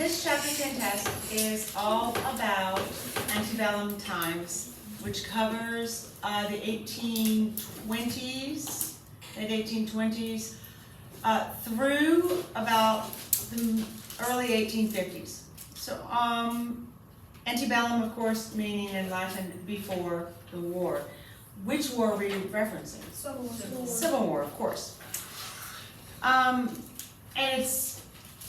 this chapter 10 test is all about antebellum times, which covers the 1820s, late 1820s, through about the early 1850s. So, antebellum, of course, meaning enlightened before the war. Which war are we referencing? Civil War, of course. And it's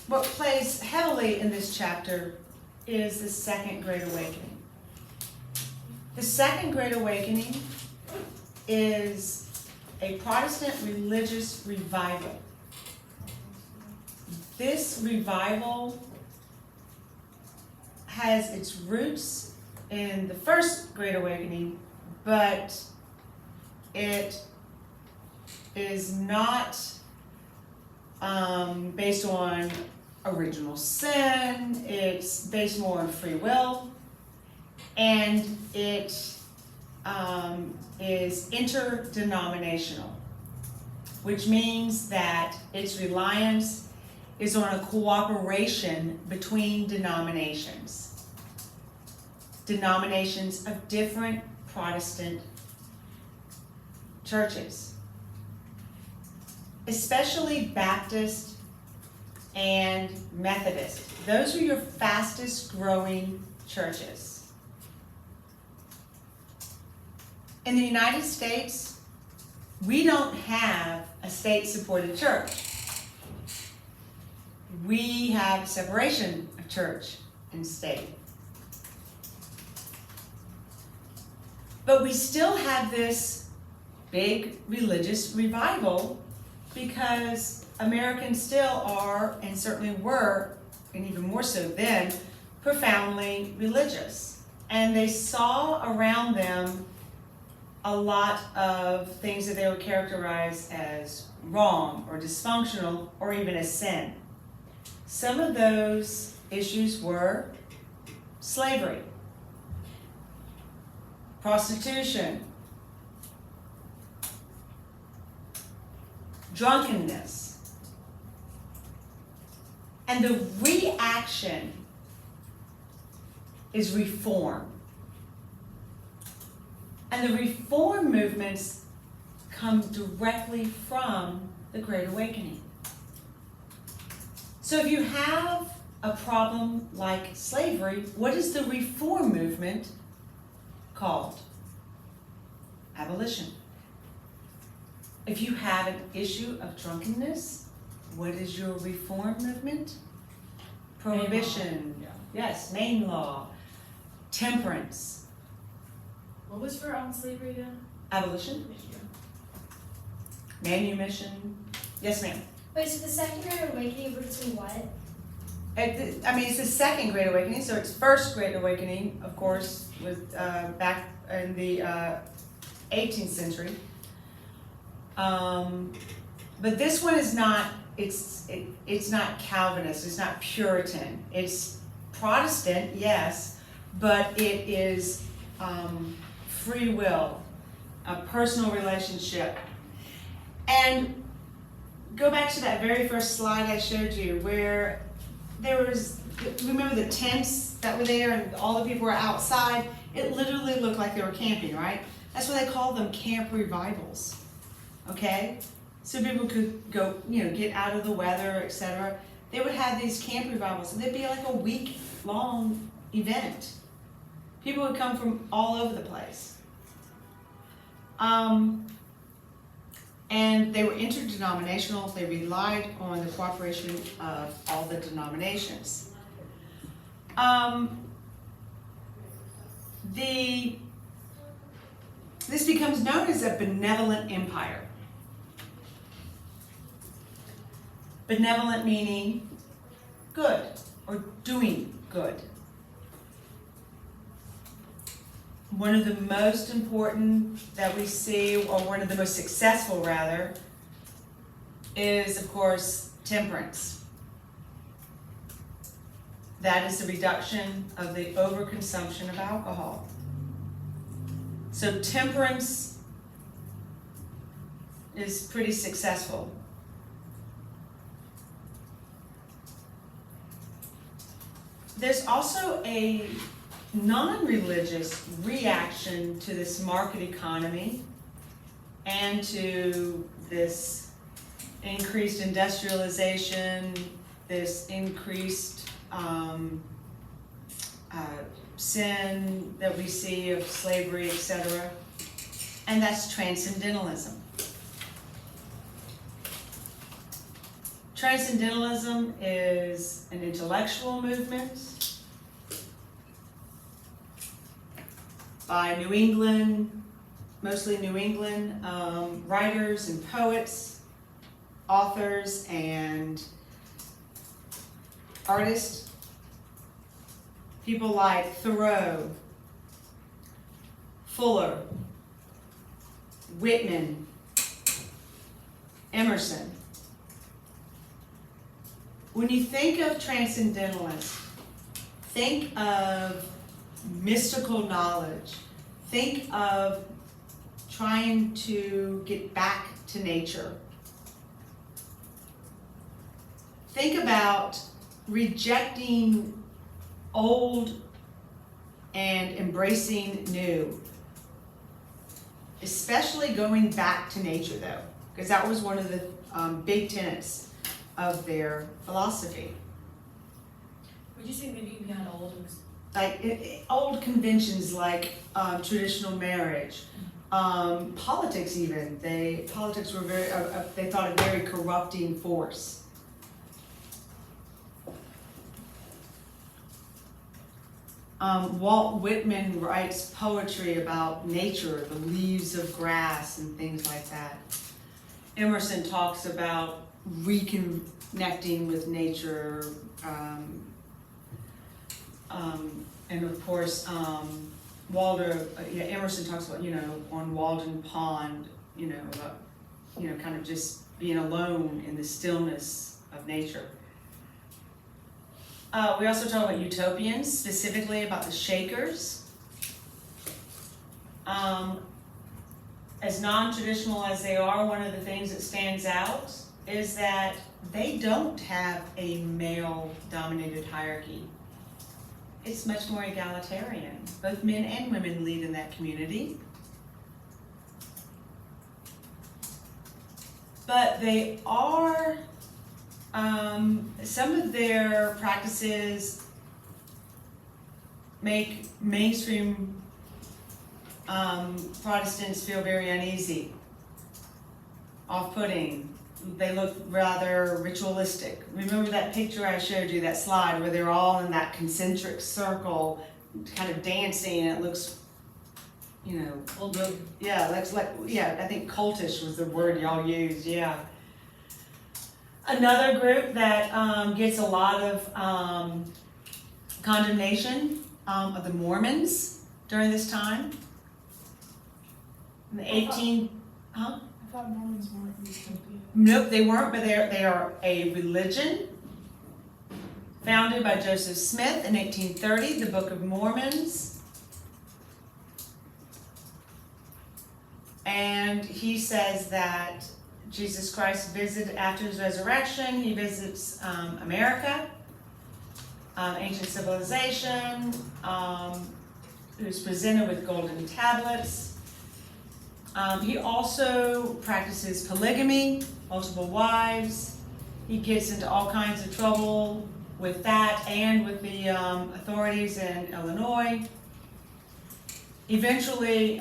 what plays heavily in this chapter is the Second Great Awakening. The Second Great Awakening is a Protestant religious revival. This revival has its roots in the First Great Awakening, but it is not based on original sin. It's based more on free will, and it is interdenominational, which means that its reliance is on a cooperation between denominations of different Protestant churches, especially Baptist and Methodist. Those are your fastest growing churches. In the United States, we don't have a state-supported church. We have a separation of church and state. But we still have this big religious revival because Americans still are, and certainly were, and even more so then, profoundly religious. And they saw around them a lot of things that they would characterize as wrong or dysfunctional or even as sin. Some of those issues were slavery, prostitution, drunkenness. And the reaction is reform. And the reform movements come directly from the Great Awakening. So if you have a problem like slavery, what is the reform movement called? Abolition. If you have an issue of drunkenness, what is your reform movement? Prohibition. Yes, Maine law. Temperance. What was for slavery again? Abolition. Manumission. Yes, ma'am. Wait, so the Second Great Awakening roots in what? It's the Second Great Awakening, so it's First Great Awakening, of course, with back in the 18th century. But this one is not. It's not Calvinist. It's not Puritan. It's Protestant, yes, but it is free will, a personal relationship. And go back to that very first slide I showed you where there was, remember the tents that were there and all the people were outside? It literally looked like they were camping, right? That's why they call them camp revivals, okay? So people could go, get out of the weather, etc. They would have these camp revivals, and they'd be like a week-long event. People would come from all over the place. And they were interdenominational. They relied on the cooperation of all the denominations. This becomes known as a benevolent empire. Benevolent meaning good or doing good. One of the most important that we see, or one of the most successful rather, is of course temperance. That is the reduction of the overconsumption of alcohol. So temperance is pretty successful. There's also a non-religious reaction to this market economy and to this increased industrialization, this increased sin that we see of slavery, etc. And that's transcendentalism. Transcendentalism is an intellectual movement by New England, mostly New England writers and poets, authors and artists. People like Thoreau, Fuller, Whitman, Emerson. When you think of transcendentalists, think of mystical knowledge. Think of trying to get back to nature. Think about rejecting old and embracing new. Especially going back to nature though, because that was one of the big tenets of their philosophy. Would you say maybe beyond old? Like old conventions like traditional marriage, politics even. Politics were very, they thought a very corrupting force. Walt Whitman writes poetry about nature, the leaves of grass and things like that. Emerson talks about reconnecting with nature, and of course, Emerson talks about, on Walden Pond, kind of just being alone in the stillness of nature. We also talk about utopians, specifically about the Shakers. As non-traditional as they are, one of the things that stands out is that they don't have a male-dominated hierarchy. It's much more egalitarian. Both men and women lead in that community. But they are, some of their practices make mainstream Protestants feel very uneasy, off-putting. They look rather ritualistic. Remember that picture I showed you, that slide, where they're all in that concentric circle, kind of dancing, and it looks, I think cultish was the word y'all used, yeah. Another group that gets a lot of condemnation are the Mormons during this time. In the I thought Mormons weren't utopia. Nope, they weren't, but they are a religion founded by Joseph Smith in 1830, the Book of Mormons. And he says that Jesus Christ visited after his resurrection, he visits America, ancient civilization, who's presented with golden tablets. He also practices polygamy, multiple wives. He gets into all kinds of trouble with that and with the authorities in Illinois. Eventually,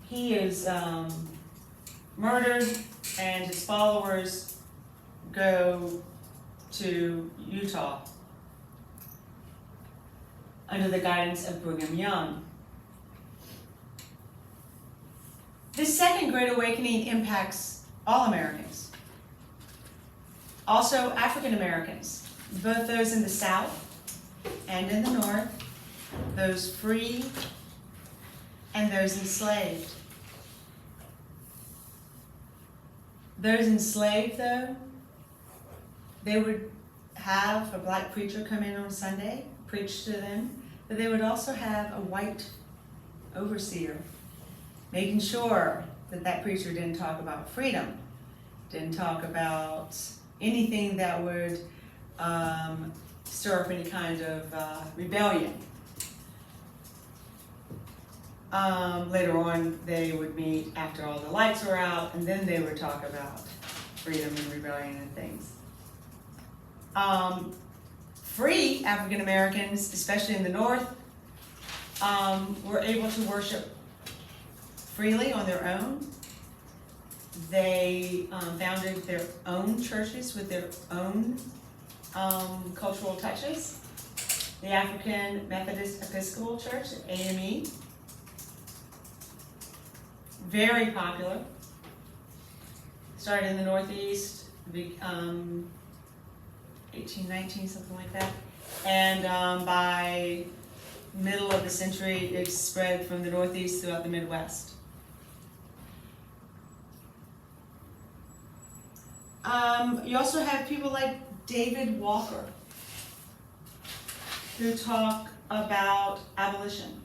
he is murdered and his followers go to Utah under the guidance of Brigham Young. This second Great Awakening impacts all Americans, also African Americans, both those in the South and in the North, those free and those enslaved. Those enslaved, though, they would have a black preacher come in on Sunday, preach to them, but they would also have a white overseer, making sure that that preacher didn't talk about freedom, didn't talk about anything that would stir up any kind of rebellion. Later on, they would meet after all the lights were out, and then they would talk about freedom and rebellion and things. Free African Americans, especially in the North, were able to worship freely on their own. They founded their own churches with their own cultural touches. The African Methodist Episcopal Church, AME, very popular. Started in the Northeast, 1819, something like that. And by middle of the century, it spread from the Northeast throughout the Midwest. You also have people like David Walker, who talk about abolition,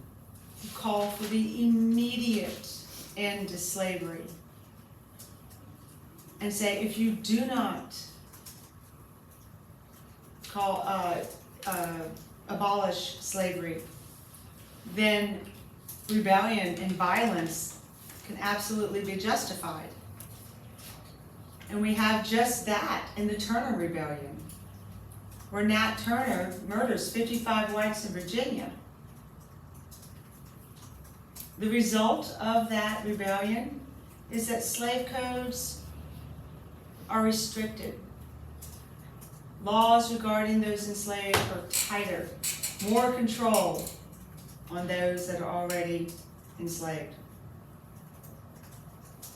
who call for the immediate end to slavery, and say if you do not abolish slavery, then rebellion and violence can absolutely be justified. And we have just that in the Turner Rebellion, where Nat Turner murders 55 whites in Virginia. The result of that rebellion is that slave codes are restricted. Laws regarding those enslaved are tighter, more control on those that are already enslaved.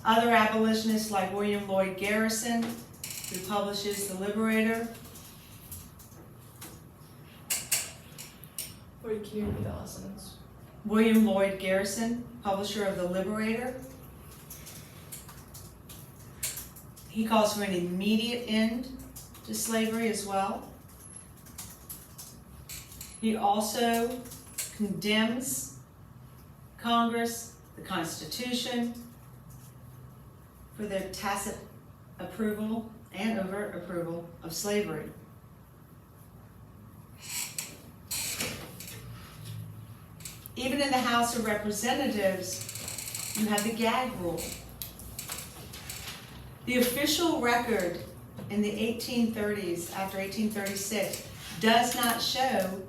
Other abolitionists like William Lloyd Garrison, who publishes The Liberator. Wait, can you repeat that last sentence? William Lloyd Garrison, publisher of The Liberator. He calls for an immediate end to slavery as well. He also condemns Congress, the Constitution, for their tacit approval and overt approval of slavery. Even in the House of Representatives, you have the gag rule. The official record in the 1830s, after 1836, does not show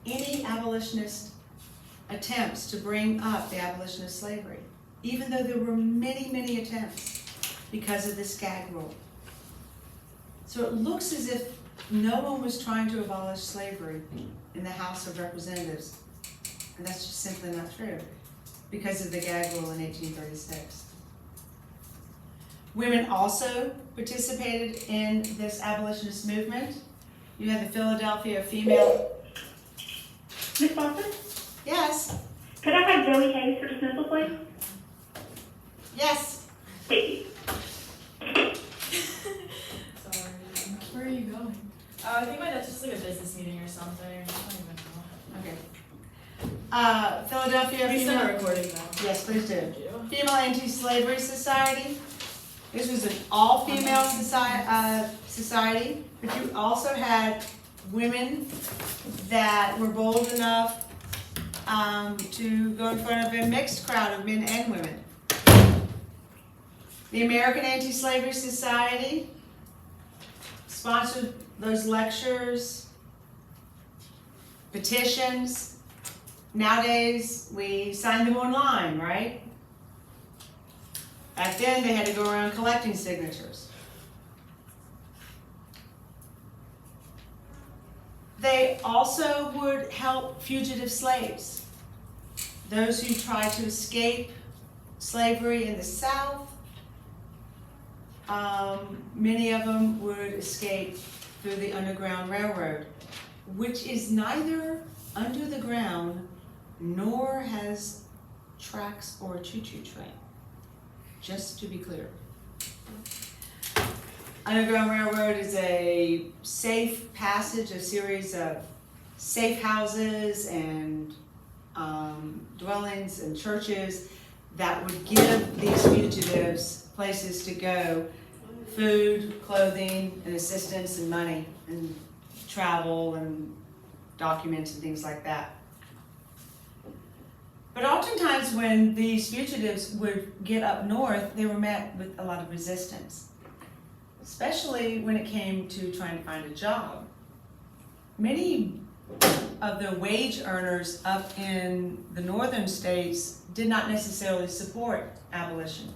any abolitionist attempts to bring up the abolition of slavery, even though there were many, many attempts because of this gag rule. So it looks as if no one was trying to abolish slavery in the House of Representatives. And that's just simply not true because of the gag rule in 1836. Women also participated in this abolitionist movement. You had the Philadelphia female. Ms. Foster, Yes, could I have Joey Hayes for dismissal, please? yes. Thank you. Sorry. Where are you going? I think my dad's just like a business meeting or something. I don't even know. Okay. Philadelphia We female. start recording now. Yes, please do. Thank you. Female Anti-Slavery Society. This was an all-female society, but you also had women that were bold enough to go in front of a mixed crowd of men and women. The American Anti-Slavery Society sponsored those lectures, petitions. Nowadays, we sign them online, right? Back then, they had to go around collecting signatures. They also would help fugitive slaves, those who tried to escape slavery in the South. Many of them would escape through the Underground Railroad, which is neither under the ground nor has tracks or a choo-choo train. Just to be clear. Underground Railroad is a safe passage, a series of safe houses and dwellings and churches that would give these fugitives places to go, food, clothing, and assistance and money and travel and documents and things like that. But oftentimes when these fugitives would get up north, they were met with a lot of resistance, especially when it came to trying to find a job. Many of the wage earners up in the northern states did not necessarily support abolition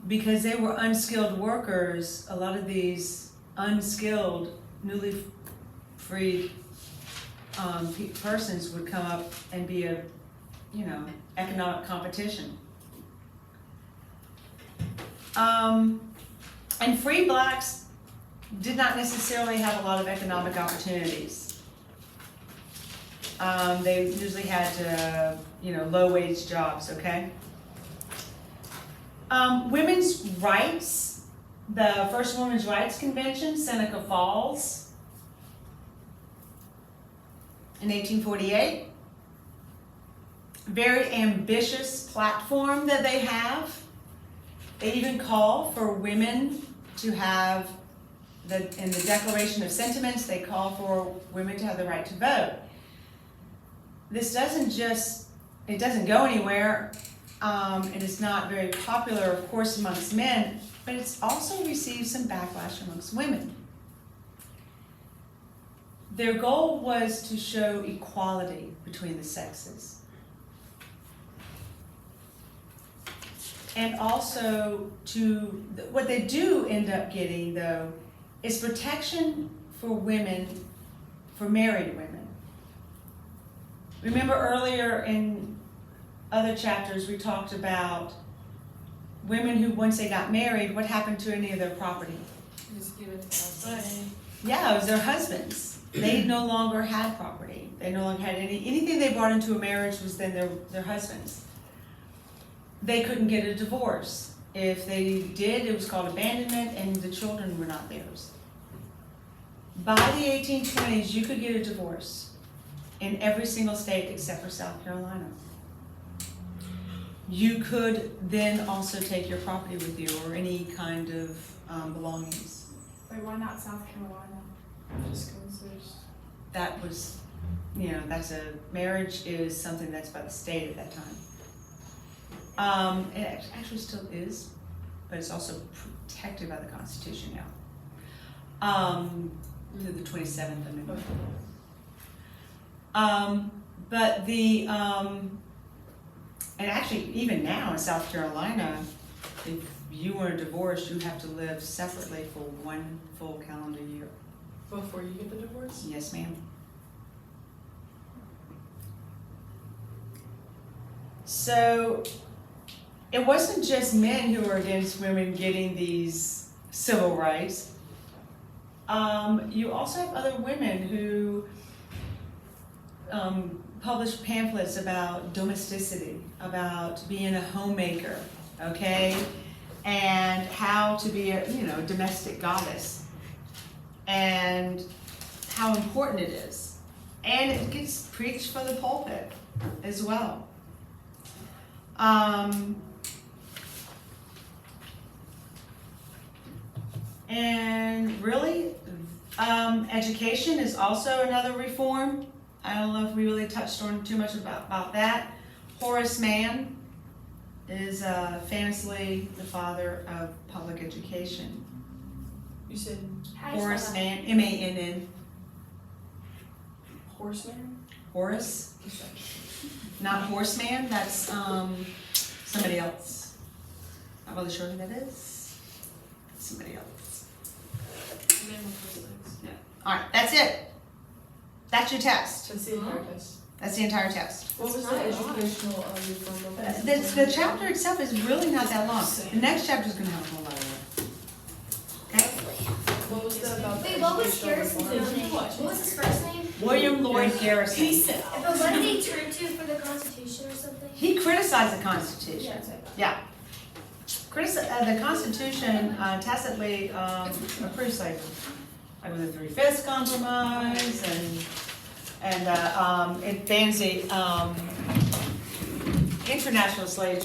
because they were unskilled workers. A lot of these unskilled, newly freed persons would come up and be a, economic competition. And free blacks did not necessarily have a lot of economic opportunities. They usually had, low-wage jobs, okay? Women's rights, the first Women's Rights Convention, Seneca Falls, in 1848. Very ambitious platform that they have. They even call for women to have, in the Declaration of Sentiments, they call for women to have the right to vote. This it doesn't go anywhere. It is not very popular, of course, amongst men, but it's also received some backlash amongst women. Their goal was to show equality between the sexes. And also what they do end up getting, though, is protection for women, for married women. Remember earlier in other chapters we talked about women who, once they got married, what happened to any of their property? Just give it to Yeah, it was their husbands. They no longer had property. They no longer had anything they brought into a marriage was then their husband's. They couldn't get a divorce. If they did, it was called abandonment, and the children were not theirs. By the 1820s, you could get a divorce in every single state except for South Carolina. You could then also take your property with you or any kind of belongings. Wait, why not South Carolina? Just because there's... That was, marriage is something that's by the state at that time. It actually still is, but it's also protected by the Constitution now, through the 27th Amendment. And actually, even now in South Carolina, if you were divorced, you have to live separately for 1 full calendar year. Before you get the divorce? Yes, ma'am. So, it wasn't just men who were against women getting these civil rights. You also have other women who published pamphlets about domesticity, about being a homemaker, okay? And how to be a, domestic goddess. And how important it is. And it gets preached from the pulpit as well. And really, education is also another reform. I don't know if we really touched on too much about that. Horace Mann is famously the father of public education. You said Horace Mann, M-A-N-N. Horseman? Horace, not Horseman, that's somebody else. Not really sure who that is. Somebody else. Yeah. All right, that's it. That's your test. That's the entire test. That's the entire test. What was the educational reform? The chapter itself is really not that long. The next chapter is going to have a whole lot of it. Okay? What was the about? Wait, what was educational Garrison's reform? name? What was his first name? William Lloyd Garrison. But what did he turn to for the Constitution or something? He criticized the Constitution. Yeah, that's what I thought. Yeah. The Constitution tacitly approves slavery. Like with the 3/5 compromise and it bans the international slave